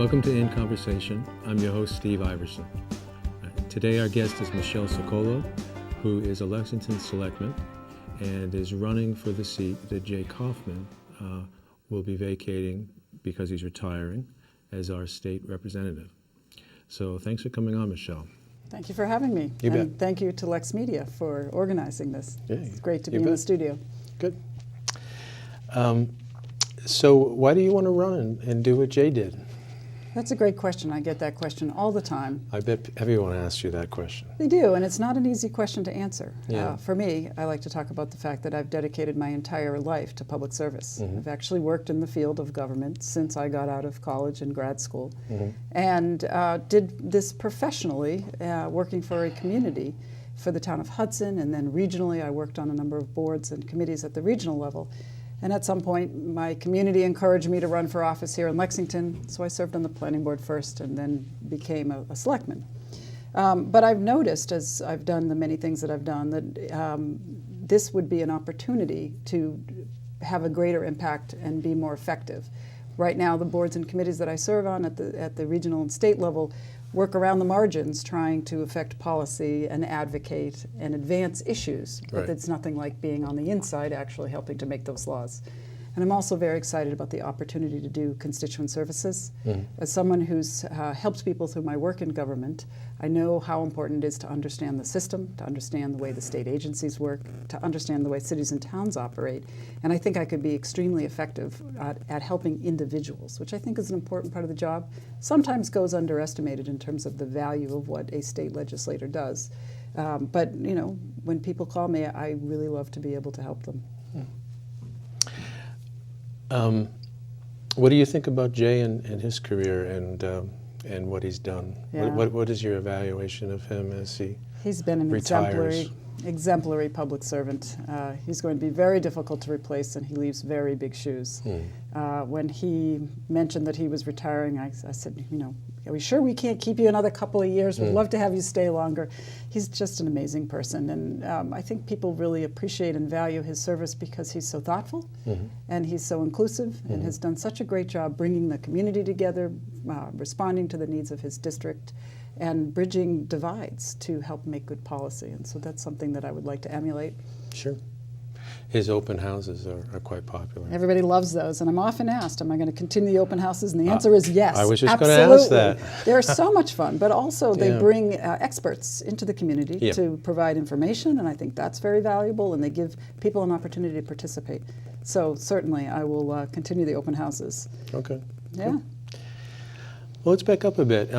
Welcome to In Conversation. I'm your host, Steve Iverson. Today our guest is Michelle Ciccolo, who is a Lexington selectman and is running for the seat that Jay Kaufman will be vacating because he's retiring as our state representative. So thanks for coming on, Michelle. Thank you for having me. You and bet. thank you to Lex Media for organizing this. Yeah, It's great to be you in the bet. studio. Good. So why do you want to run and do what Jay did? That's a great question. I get that question all the time. I bet everyone asks you that question. They do, and it's not an easy question to answer. Yeah. For me, I like to talk about the fact that I've dedicated my entire life to public service. Mhm. I've actually worked in the field of government since I got out of college and grad school, Mhm. and did this professionally, working for a community for the town of Hudson, and then regionally I worked on a number of boards and committees at the regional level. And at some point, my community encouraged me to run for office here in Lexington, so I served on the planning board first and then became a selectman. But I've noticed, as I've done the many things that I've done, that this would be an opportunity to have a greater impact and be more effective. Right now, the boards and committees that I serve on at the regional and state level work around the margins trying to affect policy and advocate and advance issues. But Right. it's nothing like being on the inside actually helping to make those laws. And I'm also very excited about the opportunity to do constituent services. Mhm. As someone who's helped people through my work in government, I know how important it is to understand the system, to understand the way the state agencies work, to understand the way cities and towns operate. And I think I could be extremely effective at helping individuals, which I think is an important part of the job. Sometimes goes underestimated in terms of the value of what a state legislator does. But, you know, when people call me, I really love to be able to help them. What do you think about Jay and his career and what he's done? Yeah. What is your evaluation of him as he He's been an retires? exemplary public servant. He's going to be very difficult to replace, and he leaves very big shoes. When he mentioned that he was retiring, I said, you know, are we sure we can't keep you another couple of years? We'd love to have you stay longer. He's just an amazing person, and I think people really appreciate and value his service because he's so thoughtful, and he's so inclusive, and has done such a great job bringing the community together, responding to the needs of his district, and bridging divides to help make good policy. And so that's something that I would like to emulate. Sure. His open houses are quite popular. Everybody loves those, and I'm often asked, am I going to continue the open houses? And the answer is yes. I was just absolutely. going to ask that. They're so much fun, but also they Yeah. bring experts into the community Yeah. to provide information, and I think that's very valuable, and they give people an opportunity to participate. So certainly I will continue the open houses. Okay. Yeah. Well, let's back up a bit.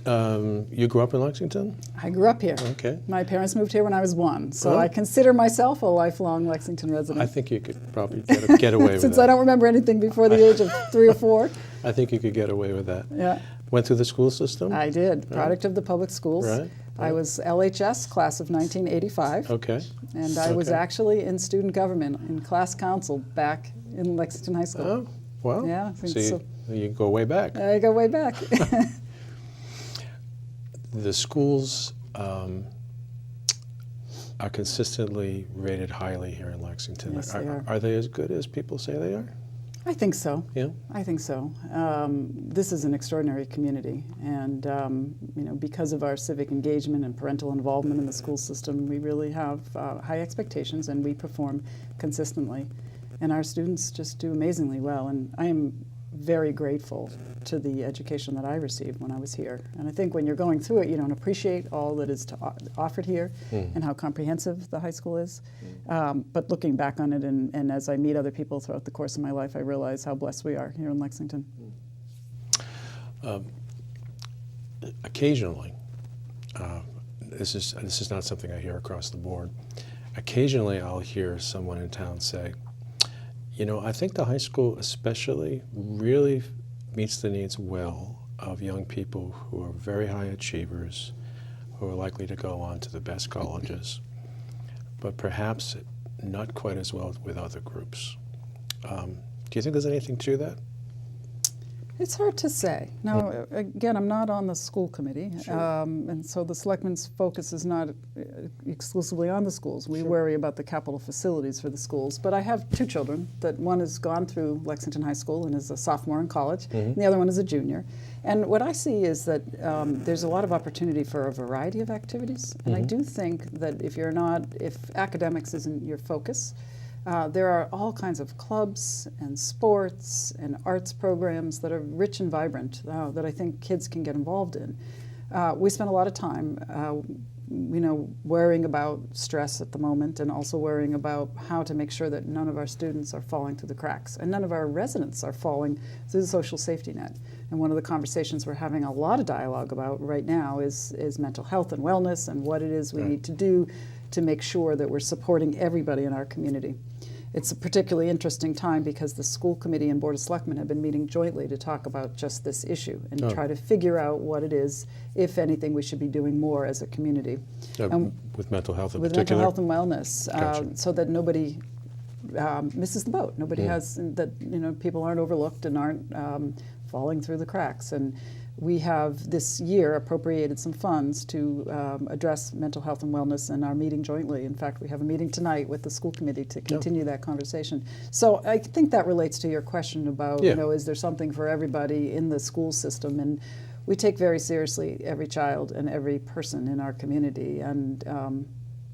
You grew up in Lexington? I grew up here. Okay. My parents moved here when I was 1, so Oh. I consider myself a lifelong Lexington resident. I think you could probably get away with Since that. I don't remember anything before the age of 3 or 4. I think you could get away with that. Yeah, Went through the school system? I did. Product of the public schools. Right. I was LHS, class of 1985, Okay. and I was Okay. actually in student government, in class council back in Lexington High School. Oh, well. Yeah, I think So you go way back. I go way back. The schools are consistently rated highly here in Lexington. Yes, they are. Are they as good as people say they are? I think so. Yeah. I think so. This is an extraordinary community, and you know, because of our civic engagement and parental involvement in the school system, we really have high expectations, and we perform consistently. And our students just do amazingly well, and I am very grateful to the education that I received when I was here. And I think when you're going through it, you don't appreciate all that is offered here and how comprehensive the high school is. But looking back on it, and as I meet other people throughout the course of my life, I realize how blessed we are here in Lexington. Occasionally, this is not something I hear across the board. Occasionally, I'll hear someone in town say, you know, I think the high school especially really meets the needs well of young people who are very high achievers, who are likely to go on to the best colleges, but perhaps not quite as well with other groups. Do you think there's anything to that? It's hard to say. Now, again, I'm not on the school committee, Sure. and so the selectmen's focus is not exclusively on the schools. We Sure. worry about the capital facilities for the schools. But I have two children. That one has gone through Lexington High School and is a sophomore in college, and the other one is a junior. And what I see is that there's a lot of opportunity for a variety of activities. And I do think that if academics isn't your focus, there are all kinds of clubs and sports and arts programs that are rich and vibrant that I think kids can get involved in. We spend a lot of time, worrying about stress at the moment, and also worrying about how to make sure that none of our students are falling through the cracks and none of our residents are falling through the social safety net. And one of the conversations we're having a lot of dialogue about right now is mental health and wellness and what it is we need to do to make sure that we're supporting everybody in our community. It's a particularly interesting time because the school committee and board of selectmen have been meeting jointly to talk about just this issue and try to figure out what it is, if anything, we should be doing more as a community. With mental health in with particular? mental health and wellness, Gotcha. so that nobody misses the boat. Nobody has, that people aren't overlooked and aren't falling through the cracks. And we have this year appropriated some funds to address mental health and wellness in our meeting jointly. In fact, we have a meeting tonight with the school committee to continue that conversation. So I think that relates to your question about, is there something for everybody in the school system? And we take very seriously every child and every person in our community. And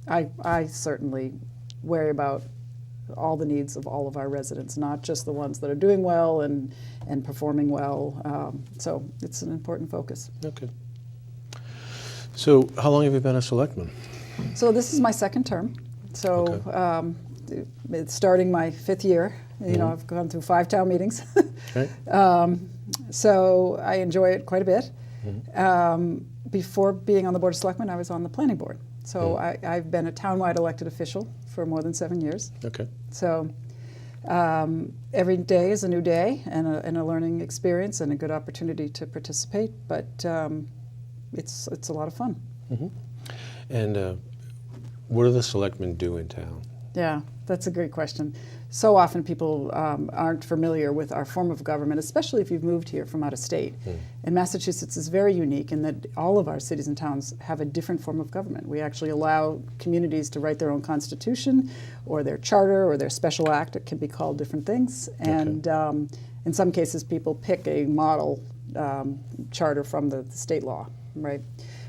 I certainly worry about all the needs of all of our residents, not just the ones that are doing well and performing well. So it's an important focus. Okay. So how long have you been a selectman? So this is my second term. So it's starting my fifth year. I've gone through 5 town meetings. Right. So I enjoy it quite a bit. Before being on the Board of Selectmen, I was on the planning board. So I've been a townwide elected official for more than 7 years. Okay. So every day is a new day and a learning experience and a good opportunity to participate, but it's a lot of fun. And what do the selectmen do in town? Yeah, that's a great question. So often people aren't familiar with our form of government, especially if you've moved here from out of state. And Massachusetts is very unique in that all of our cities and towns have a different form of government. We actually allow communities to write their own constitution or their charter or their special act. It can be called different things. And in some cases, people pick a model charter from the state law, right?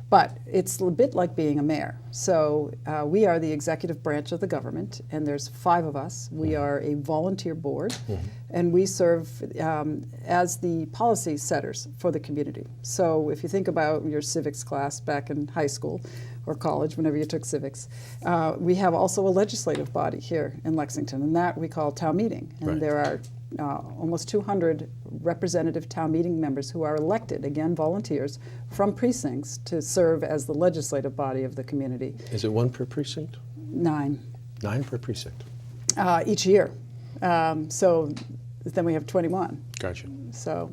But it's a bit like being a mayor. So we are the executive branch of the government, and there's 5 of us. We are a volunteer board, and we serve as the policy setters for the community. So if you think about your civics class back in high school or college, whenever you took civics, we have also a legislative body here in Lexington, and that we call town meeting. And there are almost 200 representative town meeting members who are elected, again volunteers, from precincts to serve as the legislative body of the community. Is it 1 per precinct? 9. 9 per precinct. Each year. So then we have 21. Gotcha. So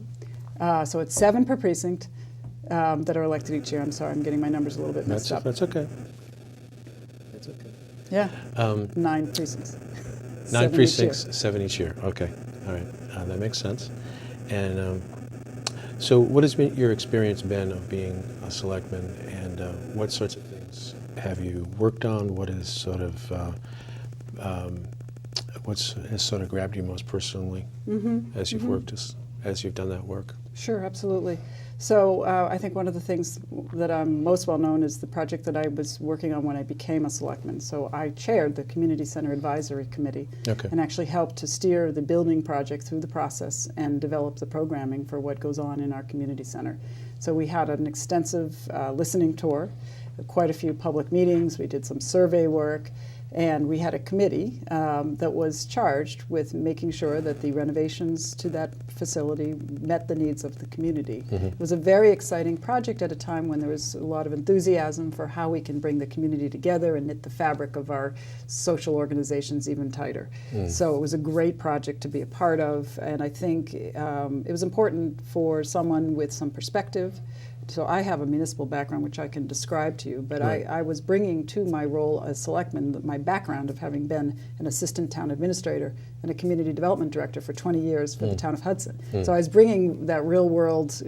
it's 7 per precinct that are elected each year. I'm sorry, I'm getting my numbers a little bit messed up. That's okay. That's okay. Yeah, 9 precincts. 9 precincts, 7 each year. Okay, all right, that makes sense. And so what has your experience been of being a selectman, and what sorts of things have you worked on? What is sort of, has sort of grabbed you most personally as you've worked, as you've done that work? Sure, absolutely. So I think one of the things that I'm most well known is the project that I was working on when I became a selectman. So I chaired the Community Center Advisory Committee and actually helped to steer the building project through the process and develop the programming for what goes on in our community center. So we had an extensive listening tour, quite a few public meetings, we did some survey work, and we had a committee that was charged with making sure that the renovations to that facility met the needs of the community. It was a very exciting project at a time when there was a lot of enthusiasm for how we can bring the community together and knit the fabric of our social organizations even tighter. So it was a great project to be a part of, and I think it was important for someone with some perspective so I have a municipal background which I can describe to you, but Right. I was bringing to my role as selectman my background of having been an assistant town administrator and a community development director for 20 years for the town of Hudson. So I was bringing that real world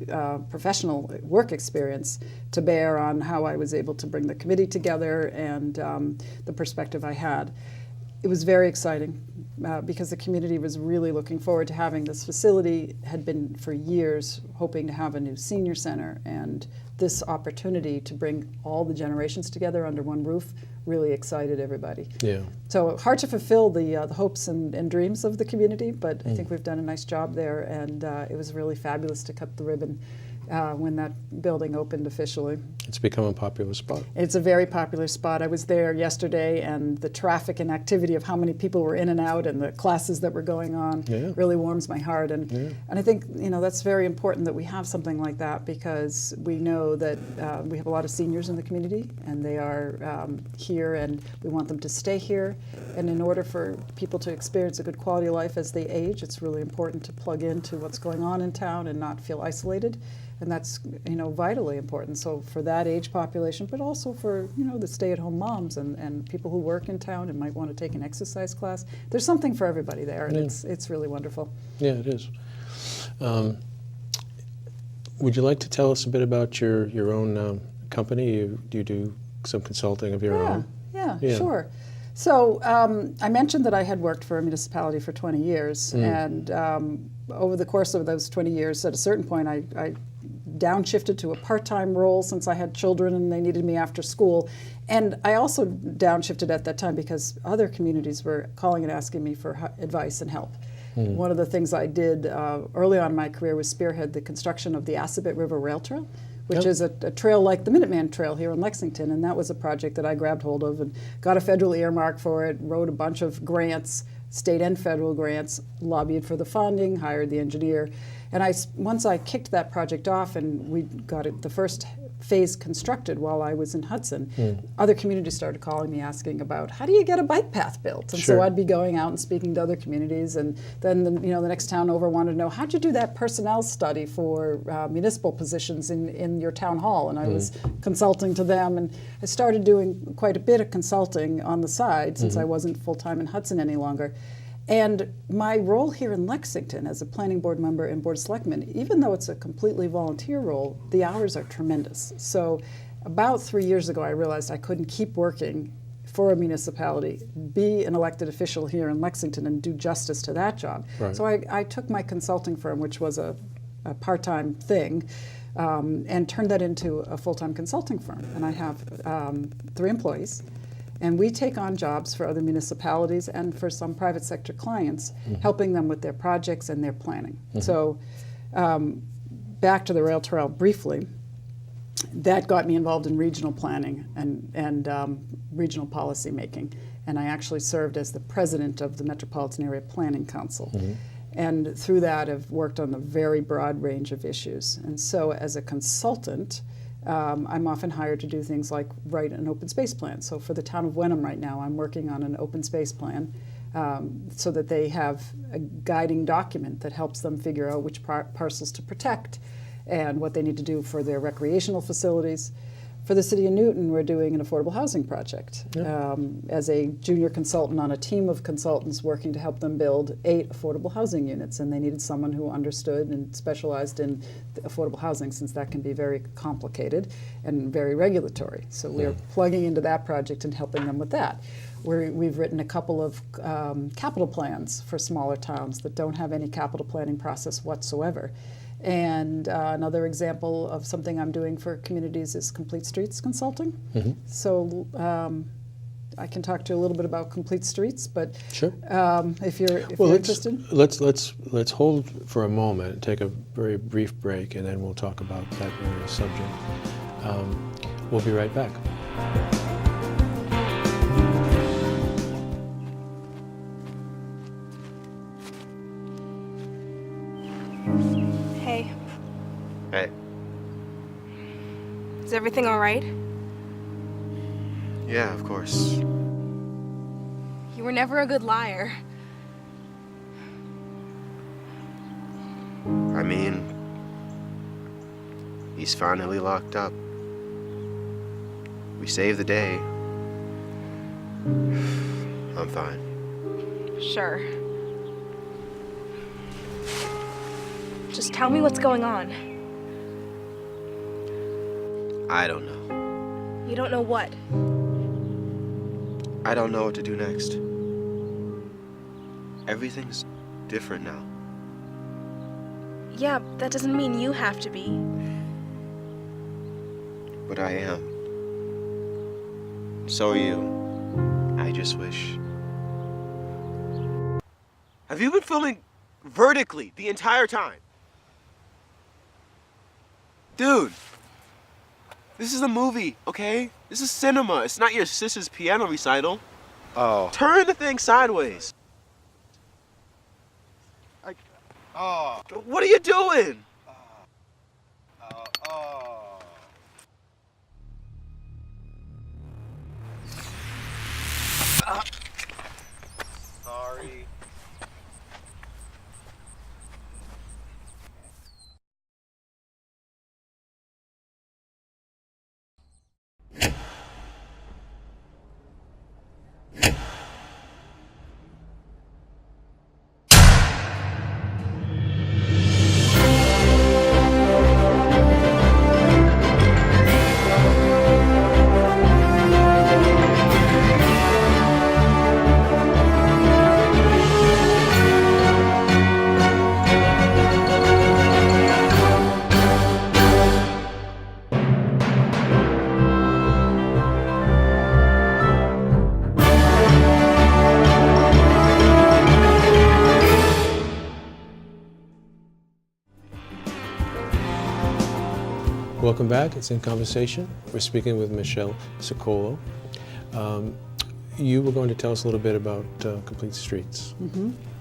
professional work experience to bear on how I was able to bring the committee together and the perspective I had. It was very exciting because the community was really looking forward to having this facility, had been for years hoping to have a new senior center, and this opportunity to bring all the generations together under one roof really excited everybody. Yeah. So hard to fulfill the hopes and dreams of the community, but I think we've done a nice job there, and it was really fabulous to cut the ribbon when that building opened officially. It's become a popular spot. It's a very popular spot. I was there yesterday, and the traffic and activity of how many people were in and out and the classes that were going on really warms my heart. And I think that's very important that we have something like that, because we know that we have a lot of seniors in the community, and they are here, and we want them to stay here. And in order for people to experience a good quality of life as they age, it's really important to plug into what's going on in town and not feel isolated. And that's vitally important. So for that age population, but also for the stay-at-home moms and people who work in town and might want to take an exercise class. There's something for everybody there, and it's really wonderful. Yeah, it is. Would you like to tell us a bit about your own company? Do you do some consulting of your own? Yeah, sure. So I mentioned that I had worked for a municipality for 20 years, and over the course of those 20 years, at a certain point, I downshifted to a part-time role since I had children and they needed me after school. And I also downshifted at that time because other communities were calling and asking me for advice and help. One of the things I did early on in my career was spearhead the construction of the Assabet River Rail Trail, which is a trail like the Minuteman Trail here in Lexington, and that was a project that I grabbed hold of and got a federal earmark for it, wrote a bunch of grants, state and federal grants, lobbied for the funding, hired the engineer. And once I kicked that project off and we got the first phase constructed while I was in Hudson, other communities started calling me asking about how do you get a bike path built? And so I'd be going out and speaking to other communities, and then the next town over wanted to know, how'd you do that personnel study for municipal positions in your town hall? And I was consulting to them, and I started doing quite a bit of consulting on the side since I wasn't full-time in Hudson any longer. And my role here in Lexington as a planning board member and board of selectmen, even though it's a completely volunteer role, the hours are tremendous. So about 3 years ago, I realized I couldn't keep working for a municipality, be an elected official here in Lexington and do justice to that job. Right. So I took my consulting firm, which was a part-time thing, and turned that into a full-time consulting firm. And I have 3 employees. And we take on jobs for other municipalities and for some private sector clients, helping them with their projects and their planning. So back to the rail trail briefly, that got me involved in regional planning and regional policy making. And I actually served as the president of the Metropolitan Area Planning Council. And through that, I've worked on a very broad range of issues. And so as a consultant, I'm often hired to do things like write an open space plan. So for the town of Wenham right now, I'm working on an open space plan so that they have a guiding document that helps them figure out which parcels to protect and what they need to do for their recreational facilities. For the city of Newton, we're doing an affordable housing project as a junior consultant on a team of consultants working to help them build 8 affordable housing units. And they needed someone who understood and specialized in affordable housing, since that can be very complicated and very regulatory. So we're plugging into that project and helping them with that. We've written a couple of capital plans for smaller towns that don't have any capital planning process whatsoever. And another example of something I'm doing for communities is Complete Streets Consulting. So I can talk to you a little bit about Complete Streets, but if you're interested. Let's hold for a moment, take a very brief break, and then we'll talk about that very subject. We'll be right back. Hey. Is everything all right? Yeah, of course. You were never a good liar. I mean, He's finally locked up. We saved the day. I'm fine. Sure. Just tell me what's going on. I don't know. You don't know what? I don't know what to do next. Everything's different now. Yeah, that doesn't mean you have to be. But I am. So are you. I just wish. Have you been filming vertically the entire time? Dude, this is a movie, okay? This is cinema. It's not your sister's piano recital. Oh. Turn the thing sideways. Oh. What are you doing? Oh. Sorry. Welcome back. It's In Conversation. We're speaking with Michelle Ciccolo. You were going to tell us a little bit about Complete Streets.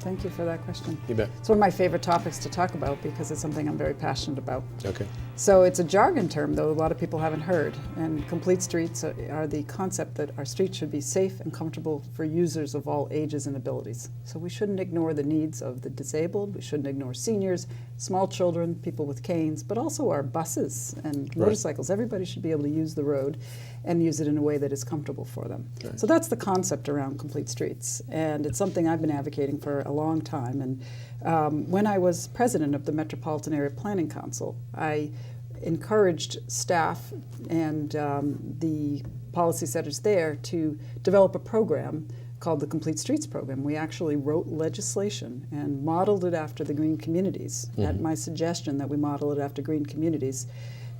Thank you for that question. You bet. It's one of my favorite topics to talk about because it's something I'm very passionate about. Okay. So it's a jargon term, though a lot of people haven't heard. And complete streets are the concept that our streets should be safe and comfortable for users of all ages and abilities. So we shouldn't ignore the needs of the disabled. We shouldn't ignore seniors, small children, people with canes, but also our buses and motorcycles. Everybody should be able to use the road and use it in a way that is comfortable for them. Right. So that's the concept around complete streets. And it's something I've been advocating for a long time. And when I was president of the Metropolitan Area Planning Council, I encouraged staff and the policy setters there to develop a program called the Complete Streets Program. We actually wrote legislation and modeled it after the green communities, at my suggestion that we model it after green communities,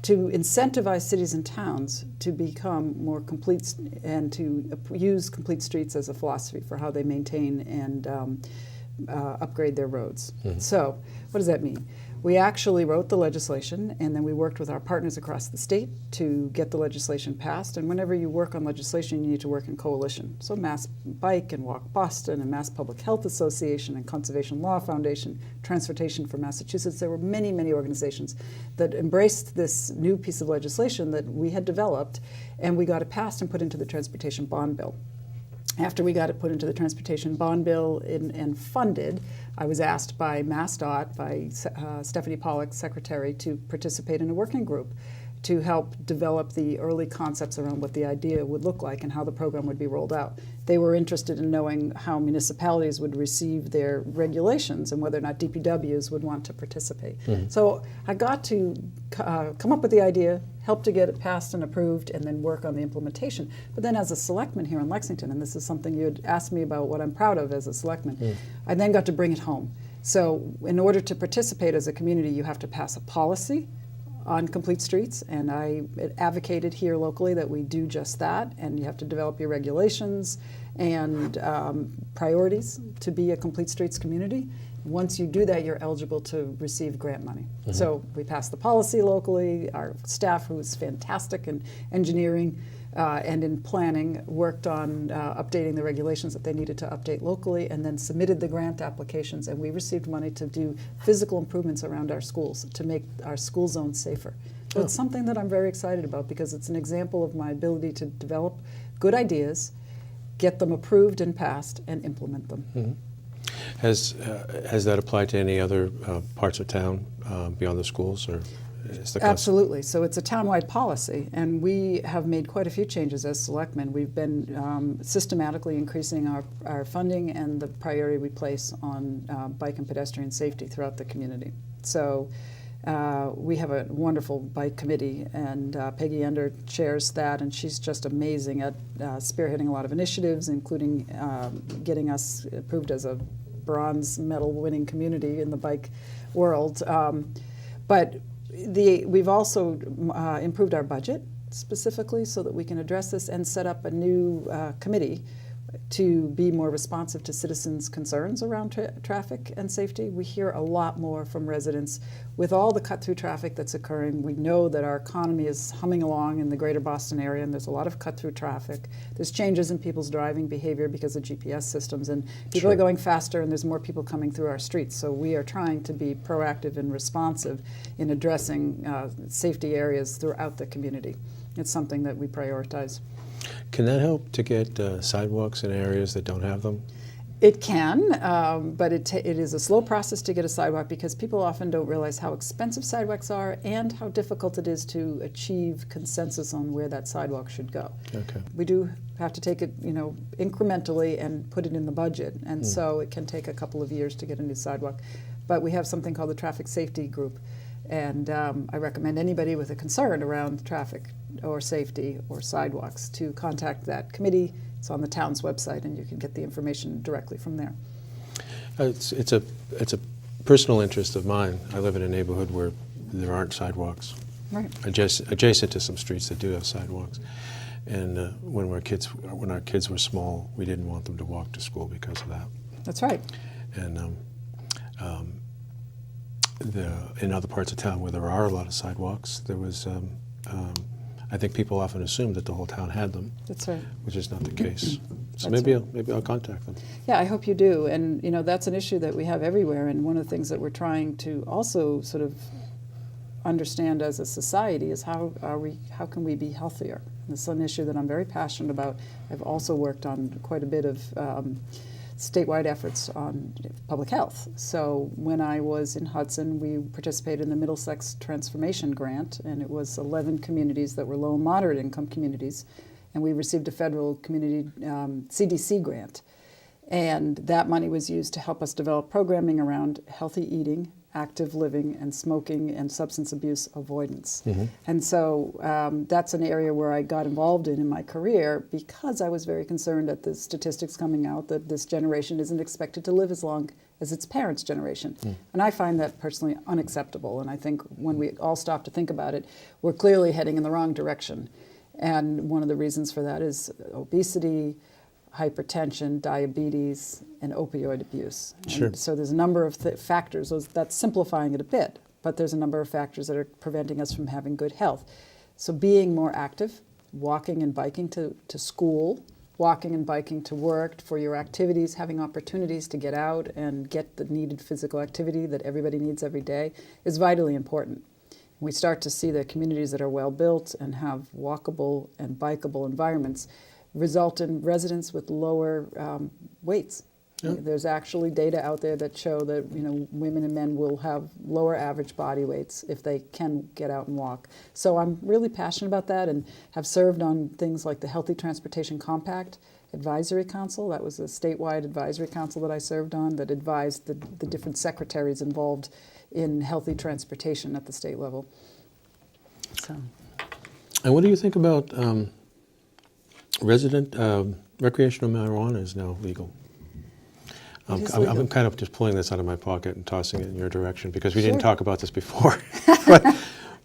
to incentivize cities and towns to become more complete and to use complete streets as a philosophy for how they maintain and upgrade their roads. So what does that mean? We actually wrote the legislation, and then we worked with our partners across the state to get the legislation passed. And whenever you work on legislation, you need to work in coalition. So Mass Bike and Walk Boston and Mass Public Health Association and Conservation Law Foundation, Transportation for Massachusetts, there were many, many organizations that embraced this new piece of legislation that we had developed, and we got it passed and put into the Transportation Bond Bill. After we got it put into the Transportation Bond Bill and funded, I was asked by MassDOT, by Stephanie Pollack, secretary, to participate in a working group to help develop the early concepts around what the idea would look like and how the program would be rolled out. They were interested in knowing how municipalities would receive their regulations and whether or not DPWs would want to participate. So I got to come up with the idea, help to get it passed and approved, and then work on the implementation. But then as a selectman here in Lexington, and this is something you had asked me about what I'm proud of as a selectman, I then got to bring it home. So in order to participate as a community, you have to pass a policy on complete streets, and I advocated here locally that we do just that, and you have to develop your regulations and priorities to be a complete streets community. Once you do that, you're eligible to receive grant money. So we passed the policy locally. Our staff, who is fantastic in engineering and in planning, worked on updating the regulations that they needed to update locally, and then submitted the grant applications, and we received money to do physical improvements around our schools to make our school zones safer. So it's something that I'm very excited about because it's an example of my ability to develop good ideas, get them approved and passed, and implement them. Has that applied to any other parts of town beyond the schools? Or is the Absolutely. So it's a townwide policy, and we have made quite a few changes as selectmen. We've been systematically increasing our funding and the priority we place on bike and pedestrian safety throughout the community. So we have a wonderful bike committee, and Peggy Ender chairs that, and she's just amazing at spearheading a lot of initiatives, including getting us approved as a bronze medal winning community in the bike world. But we've also improved our budget specifically so that we can address this and set up a new committee to be more responsive to citizens' concerns around traffic and safety. We hear a lot more from residents with all the cut-through traffic that's occurring. We know that our economy is humming along in the greater Boston area, and there's a lot of cut-through traffic. There's changes in people's driving behavior because of GPS systems, and people Sure. are going faster, and there's more people coming through our streets. So we are trying to be proactive and responsive in addressing safety areas throughout the community. It's something that we prioritize. Can that help to get sidewalks in areas that don't have them? It can, but it is a slow process to get a sidewalk because people often don't realize how expensive sidewalks are and how difficult it is to achieve consensus on where that sidewalk should go. Okay. We do have to take it, incrementally and put it in the budget, and so it can take a couple of years to get a new sidewalk. But we have something called the Traffic Safety Group, and I recommend anybody with a concern around traffic or safety or sidewalks to contact that committee. It's on the town's website, and you can get the information directly from there. It's a personal interest of mine. I live in a neighborhood where there aren't sidewalks, Right. adjacent to some streets that do have sidewalks. And when our kids were small, we didn't want them to walk to school because of that. That's right. And in other parts of town where there are a lot of sidewalks, there was. I think people often assume that the whole town had them, That's right. which is not the case. So That's maybe I'll contact them. Yeah, I hope you do. And that's an issue that we have everywhere. And one of the things that we're trying to also sort of understand as a society is how can we be healthier? This is an issue that I'm very passionate about. I've also worked on quite a bit of statewide efforts on public health. So when I was in Hudson, we participated in the Middlesex Transformation Grant, and it was 11 communities that were low and moderate income communities, and we received a federal community CDC grant. And that money was used to help us develop programming around healthy eating, active living, and smoking and substance abuse avoidance. Mm-hmm. And so that's an area where I got involved in my career because I was very concerned at the statistics coming out that this generation isn't expected to live as long as its parents' generation. And I find that personally unacceptable. And I think when we all stop to think about it, we're clearly heading in the wrong direction. And one of the reasons for that is obesity, hypertension, diabetes, and opioid abuse. Sure. And so there's a number of factors. That's simplifying it a bit, but there's a number of factors that are preventing us from having good health. So being more active, walking and biking to school, walking and biking to work, for your activities, having opportunities to get out and get the needed physical activity that everybody needs every day is vitally important. We start to see the communities that are well built and have walkable and bikeable environments result in residents with lower weights. Yep. There's actually data out there that show that women and men will have lower average body weights if they can get out and walk. So I'm really passionate about that and have served on things like the Healthy Transportation Compact Advisory Council. That was a statewide advisory council that I served on that advised the different secretaries involved in healthy transportation at the state level. So. And what do you think about recreational marijuana is now legal? It is legal. I'm kind of just pulling this out of my pocket and tossing it in your direction because we didn't Sure. talk about this before. but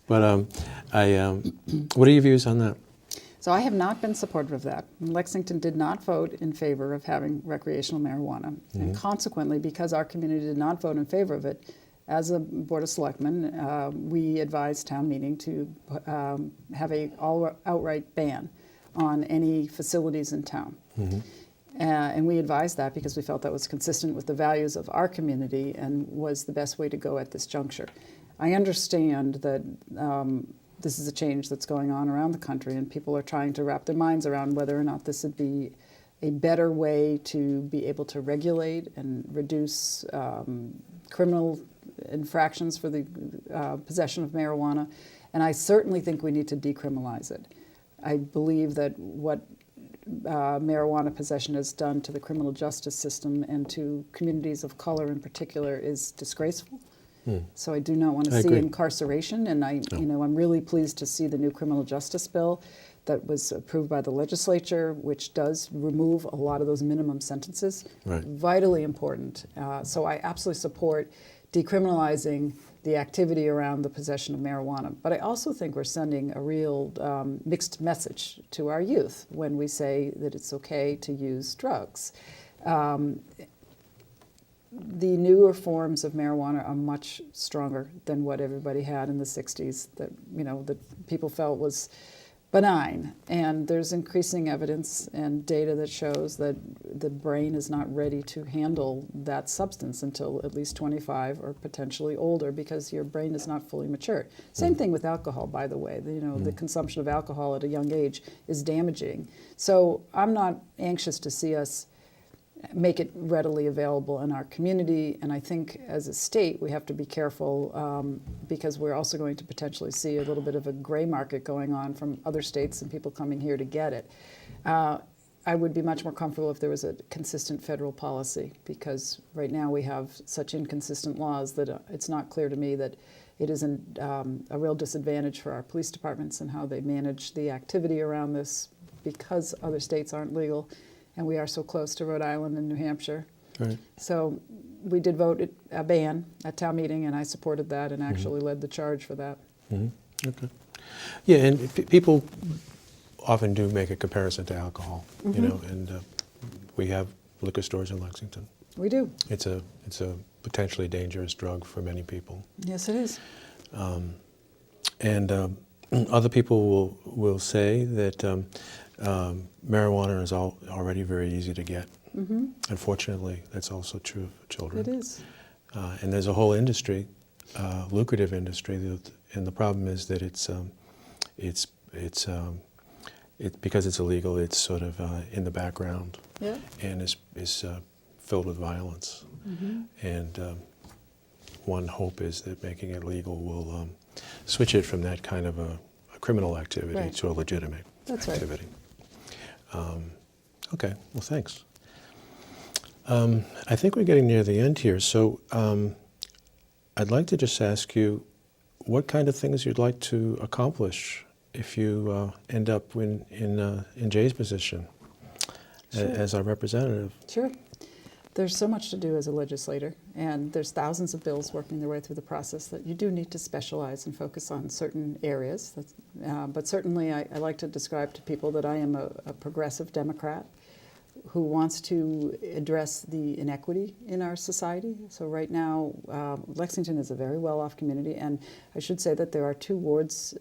what are your views on that? So I have not been supportive of that. Lexington did not vote in favor of having recreational marijuana. And consequently, because our community did not vote in favor of it, as a Board of Selectmen, we advised town meeting to have a outright ban on any facilities in town. And we advised that because we felt that was consistent with the values of our community and was the best way to go at this juncture. I understand that this is a change that's going on around the country, and people are trying to wrap their minds around whether or not this would be a better way to be able to regulate and reduce criminal infractions for the possession of marijuana, and I certainly think we need to decriminalize it. I believe that what marijuana possession has done to the criminal justice system and to communities of color in particular is disgraceful. So I do not want to I see agree. incarceration, and I'm really pleased to see the new criminal justice bill that was approved by the legislature, which does remove a lot of those minimum sentences. Right. Vitally important. So I absolutely support decriminalizing the activity around the possession of marijuana. But I also think we're sending a real mixed message to our youth when we say that it's okay to use drugs. The newer forms of marijuana are much stronger than what everybody had in the 60s that, that people felt was benign. And there's increasing evidence and data that shows that the brain is not ready to handle that substance until at least 25 or potentially older, because your brain is not fully mature. Same thing with alcohol, by the way. The consumption of alcohol at a young age is damaging. So I'm not anxious to see us make it readily available in our community. And I think as a state, we have to be careful because we're also going to potentially see a little bit of a gray market going on from other states and people coming here to get it. I would be much more comfortable if there was a consistent federal policy, because right now we have such inconsistent laws that it's not clear to me that it isn't a real disadvantage for our police departments and how they manage the activity around this, because other states aren't legal. And we are so close to Rhode Island and New Hampshire. Right. So we did vote a ban at town meeting, and I supported that and actually led the charge for that. Okay. Yeah, and people often do make a comparison to alcohol, and we have liquor stores in Lexington. We do. It's a potentially dangerous drug for many people. Yes, it is. And other people will say that marijuana is already very easy to get. Unfortunately, that's also true of children. It is. And there's a whole industry, lucrative industry, and the problem is that it's because it's illegal. It's sort of in the background, Yeah. and is filled with violence. And one hope is that making it legal will switch it from that kind of a criminal activity Right. to a legitimate That's right. activity. Okay, well, thanks. I think we're getting near the end here, so I'd like to just ask you what kind of things you'd like to accomplish if you end up in Jay's position as our representative. Sure. There's so much to do as a legislator, and there's thousands of bills working their way through the process that you do need to specialize and focus on certain areas. But certainly I like to describe to people that I am a progressive Democrat who wants to address the inequity in our society. So right now, Lexington is a very well-off community, and I should say that there are 2 wards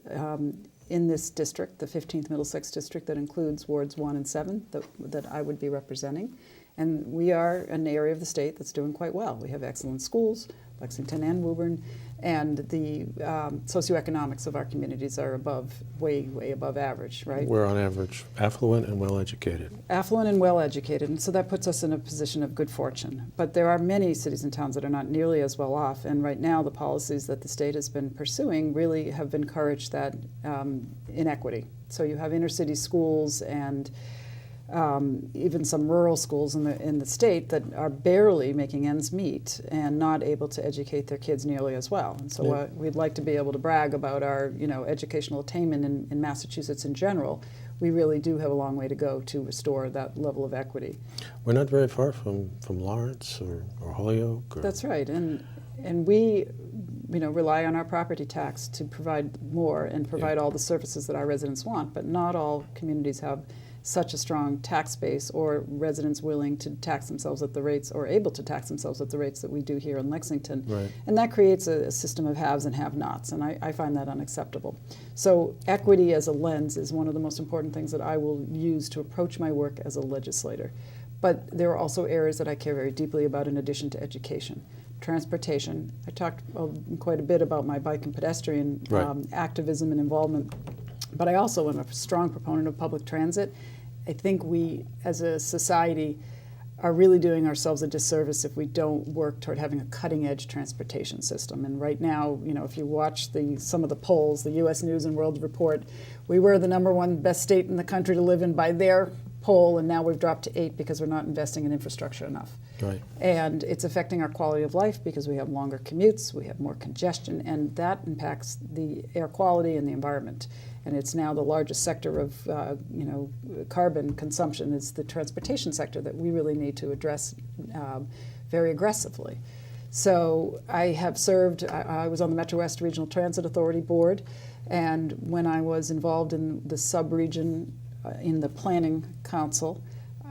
in this district, the 15th Middlesex district, that includes wards 1 and 7 that I would be representing. And we are an area of the state that's doing quite well. We have excellent schools, Lexington and Woburn, and the socioeconomics of our communities are way above average, right? We're on average affluent and well-educated. Affluent and well-educated, and so that puts us in a position of good fortune. But there are many cities and towns that are not nearly as well off, and right now the policies that the state has been pursuing really have encouraged that inequity. So you have inner city schools and even some rural schools in the state that are barely making ends meet and not able to educate their kids nearly as well. And so we'd like to be able to brag about our educational attainment in Massachusetts in general. We really do have a long way to go to restore that level of equity. We're not very far from Lawrence or Holyoke. That's right, and we rely on our property tax to provide more and provide all the services that our residents want, but not all communities have such a strong tax base or residents willing to tax themselves at the rates or able to tax themselves at the rates that we do here in Lexington. Right. And that creates a system of haves and have-nots, and I find that unacceptable. So equity as a lens is one of the most important things that I will use to approach my work as a legislator. But there are also areas that I care very deeply about in addition to education. Transportation. I talked quite a bit about my bike and pedestrian activism and involvement, but I also am a strong proponent of public transit. I think we, as a society, are really doing ourselves a disservice if we don't work toward having a cutting-edge transportation system. And right now, if you watch some of the polls, the U.S. News and World Report, we were the #1 best state in the country to live in by their poll, and now we've dropped to 8 because we're not investing in infrastructure enough. Right. And it's affecting our quality of life because we have longer commutes, we have more congestion, and that impacts the air quality and the environment. And it's now the largest sector of carbon consumption is the transportation sector that we really need to address very aggressively. So I have served, I was on the Metro West Regional Transit Authority Board, and when I was involved in the sub-region in the Planning Council,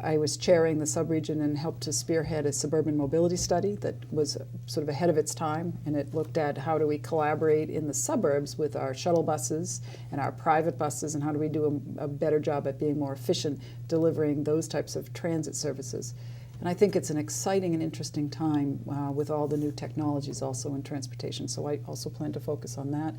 I was chairing the sub-region and helped to spearhead a suburban mobility study that was sort of ahead of its time, and it looked at how do we collaborate in the suburbs with our shuttle buses and our private buses, and how do we do a better job at being more efficient delivering those types of transit services. And I think it's an exciting and interesting time with all the new technologies also in transportation, so I also plan to focus on that.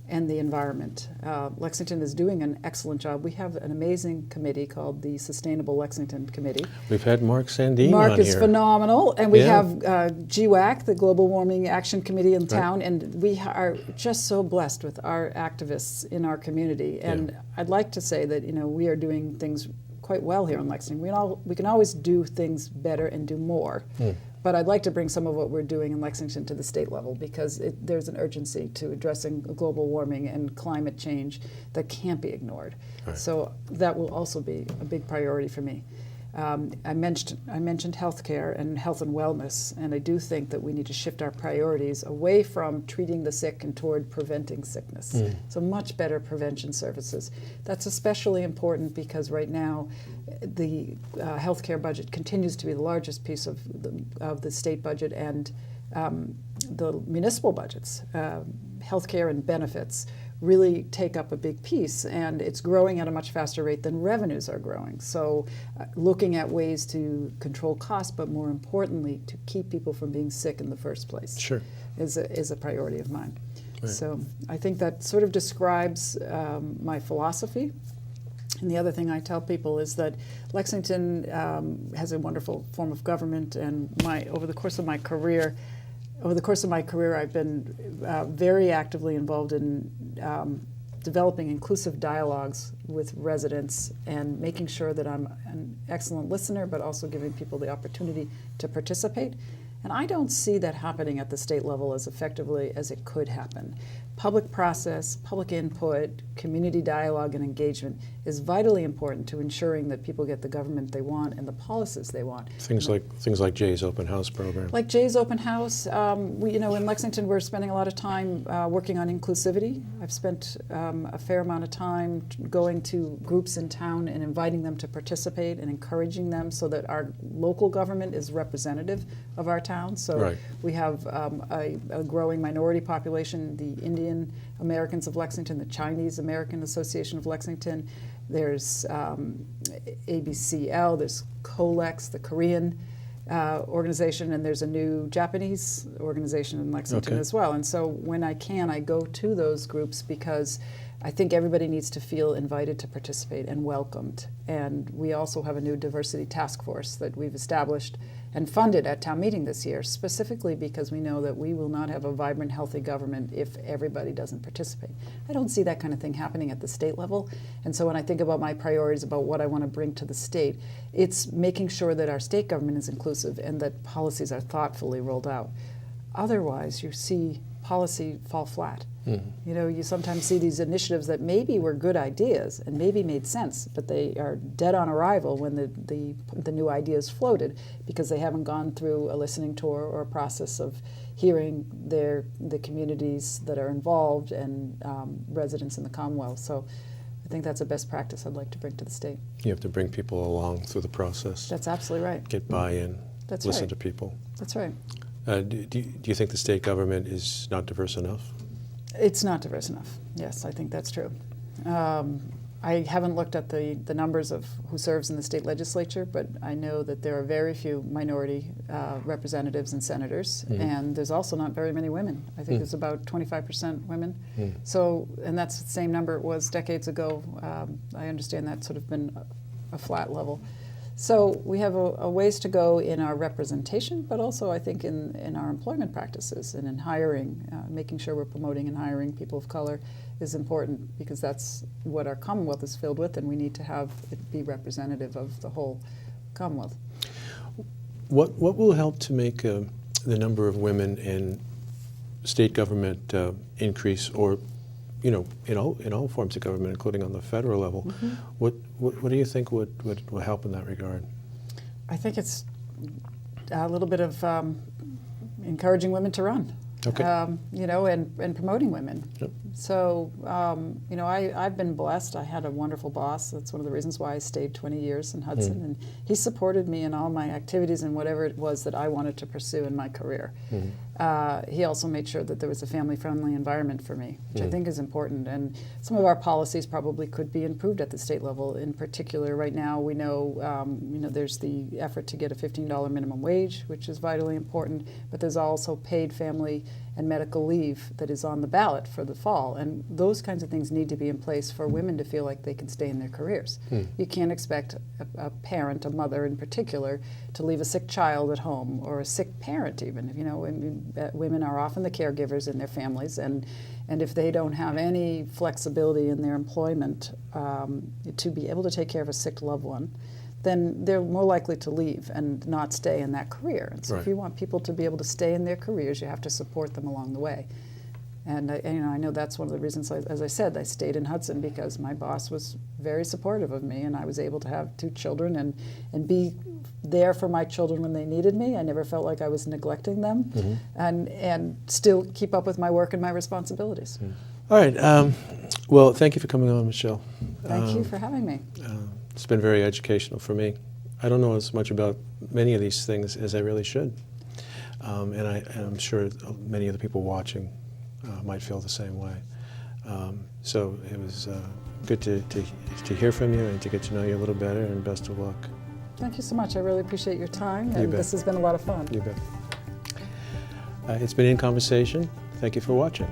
And the environment. Lexington is doing an excellent job. We have an amazing committee called the Sustainable Lexington Committee. We've had Mark Sandine Mark on is here. phenomenal. And we Yeah. have GWAC, the Global Warming Action Committee in town, and we are just so blessed with our activists in our community. And I'd like to say that we are doing things quite well here in Lexington. We can always do things better and do more. But I'd like to bring some of what we're doing in Lexington to the state level because there's an urgency to addressing global warming and climate change that can't be ignored. Right. So that will also be a big priority for me. I mentioned healthcare and health and wellness, and I do think that we need to shift our priorities away from treating the sick and toward preventing sickness. So much better prevention services. That's especially important because right now the healthcare budget continues to be the largest piece of the state budget and the municipal budgets. Healthcare and benefits really take up a big piece, and it's growing at a much faster rate than revenues are growing. So looking at ways to control costs, but more importantly, to keep people from being sick in the first place is a priority of mine. Right. So I think that sort of describes my philosophy. And the other thing I tell people is that Lexington has a wonderful form of government, and over the course of my career, I've been very actively involved in developing inclusive dialogues with residents and making sure that I'm an excellent listener, but also giving people the opportunity to participate. And I don't see that happening at the state level as effectively as it could happen. Public process, public input, community dialogue and engagement is vitally important to ensuring that people get the government they want and the policies they want. Things like Jay's open house program. Like Jay's open house, in Lexington we're spending a lot of time working on inclusivity. I've spent a fair amount of time going to groups in town and inviting them to participate and encouraging them so that our local government is representative of our town. So we have a growing minority population, the Indian Americans of Lexington, the Chinese American Association of Lexington. There's ABCL, there's COLEX, the Korean organization, and there's a new Japanese organization in Lexington as well. And so when I can, I go to those groups because I think everybody needs to feel invited to participate and welcomed. And we also have a new diversity task force that we've established and funded at town meeting this year, specifically because we know that we will not have a vibrant, healthy government if everybody doesn't participate. I don't see that kind of thing happening at the state level. And so when I think about my priorities about what I want to bring to the state, it's making sure that our state government is inclusive and that policies are thoughtfully rolled out. Otherwise, you see policy fall flat. You sometimes see these initiatives that maybe were good ideas and maybe made sense, but they are dead on arrival when the new ideas floated because they haven't gone through a listening tour or a process of hearing the communities that are involved and residents in the Commonwealth. So I think that's a best practice I'd like to bring to the state. You have to bring people along through the process. That's absolutely right. Get buy-in. That's listen right. to people. That's right. Do you think the state government is not diverse enough? It's not diverse enough. Yes, I think that's true. I haven't looked at the numbers of who serves in the state legislature, but I know that there are very few minority representatives and senators, and there's also not very many women. I think there's about 25% women. So, and that's the same number it was decades ago. I understand that's sort of been a flat level. So we have a ways to go in our representation, but also I think in our employment practices and in hiring, making sure we're promoting and hiring people of color is important because that's what our Commonwealth is filled with, and we need to have it be representative of the whole Commonwealth. What will help to make the number of women in state government increase, or in all forms of government, including on the federal level? Mm-hmm. What do you think would help in that regard? I think it's a little bit of encouraging women to run. Okay. And promoting women. Yep. So, I've been blessed. I had a wonderful boss. That's one of the reasons why I stayed 20 years in Hudson. And he supported me in all my activities and whatever it was that I wanted to pursue in my career. He also made sure that there was a family-friendly environment for me, which I think is important. And some of our policies probably could be improved at the state level. In particular, right now we know, there's the effort to get a $15 minimum wage, which is vitally important. But there's also paid family and medical leave that is on the ballot for the fall. And those kinds of things need to be in place for women to feel like they can stay in their careers. You can't expect a parent, a mother in particular, to leave a sick child at home, or a sick parent even. Women are often the caregivers in their families, and if they don't have any flexibility in their employment to be able to take care of a sick loved one, then they're more likely to leave and not stay in that career. And so if you want people to be able to stay in their careers, you have to support them along the way. And I know that's one of the reasons, as I said, I stayed in Hudson, because my boss was very supportive of me, and I was able to have 2 children and be there for my children when they needed me. I never felt like I was neglecting them, and still keep up with my work and my responsibilities. All right. Well, thank you for coming on, Michelle. Thank you for having me. It's been very educational for me. I don't know as much about many of these things as I really should. And I'm sure many of the people watching might feel the same way. So it was good to hear from you and to get to know you a little better, and best of luck. Thank you so much. I really appreciate your time, You and bet. this has been a lot of fun. You bet. It's been In Conversation. Thank you for watching.